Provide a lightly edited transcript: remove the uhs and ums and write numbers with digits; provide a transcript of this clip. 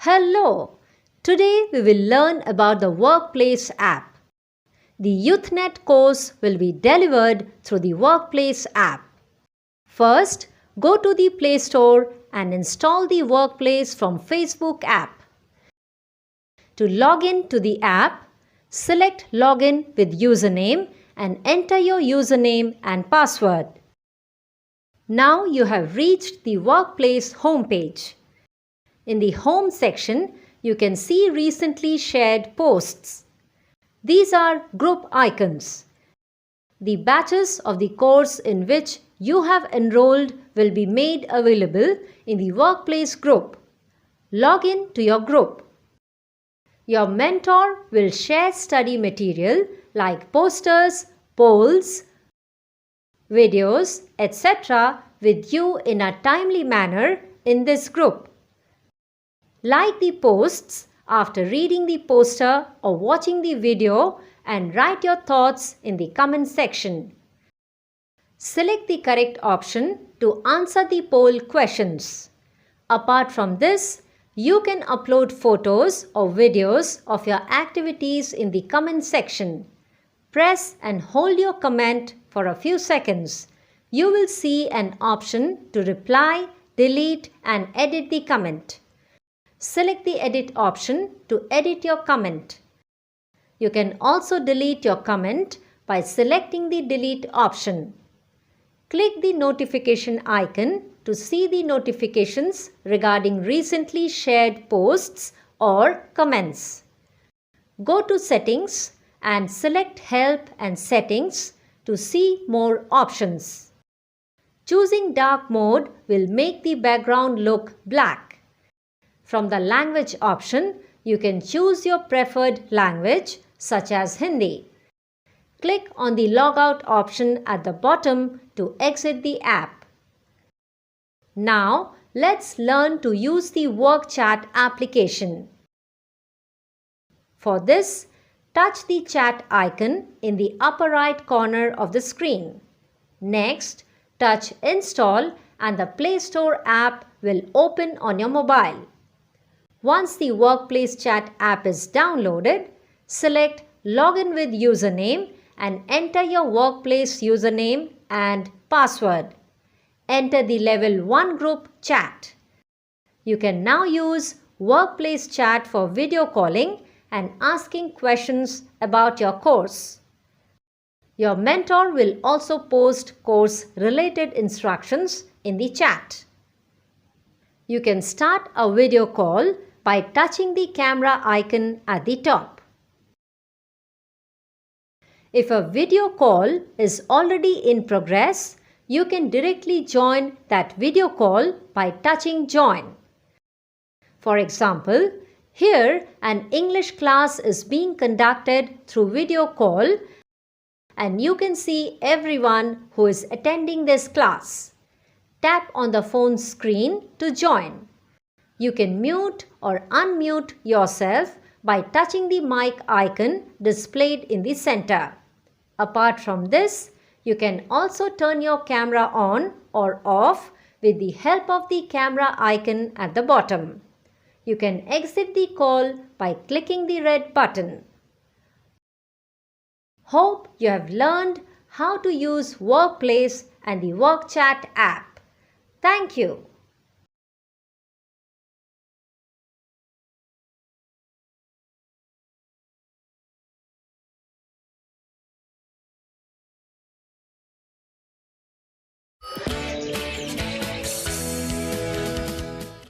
Hello! Today we will learn about the Workplace app. The YouthNet course will be delivered through the Workplace app. First, go to the Play Store and install the Workplace from Facebook app. To log in to the app, select Login with username and enter your username and password. Now you have reached the Workplace homepage. In the Home section, you can see recently shared posts. These are group icons. The batches of the course in which you have enrolled will be made available in the Workplace group. Log in to your group. Your mentor will share study material like posters, polls, videos, etc. with you in a timely manner in this group. Like the posts after reading the poster or watching the video and write your thoughts in the comment section. Select the correct option to answer the poll questions. Apart from this, you can upload photos or videos of your activities in the comment section. Press and hold your comment for a few seconds. You will see an option to reply, delete and edit the comment. Select the Edit option to edit your comment. You can also delete your comment by selecting the Delete option. Click the notification icon to see the notifications regarding recently shared posts or comments. Go to Settings and select Help and Settings to see more options. Choosing dark mode will make the background look black. From the Language option, you can choose your preferred language such as Hindi. Click on the Logout option at the bottom to exit the app. Now, let's learn to use the WorkChat application. For this, touch the chat icon in the upper right corner of the screen. Next, touch Install and the Play Store app will open on your mobile. Once the Workplace Chat app is downloaded, select Login with username and enter your Workplace username and password. Enter the Level 1 group chat. You can now use Workplace Chat for video calling and asking questions about your course. Your mentor will also post course-related instructions in the chat. You can start a video call by touching the camera icon at the top. If a video call is already in progress, you can directly join that video call by touching Join. For example, here an English class is being conducted through video call and you can see everyone who is attending this class. Tap on the phone screen to join. You can mute or unmute yourself by touching the mic icon displayed in the center. Apart from this, you can also turn your camera on or off with the help of the camera icon at the bottom. You can exit the call by clicking the red button. Hope you have learned how to use Workplace and the WorkChat app. Thank you.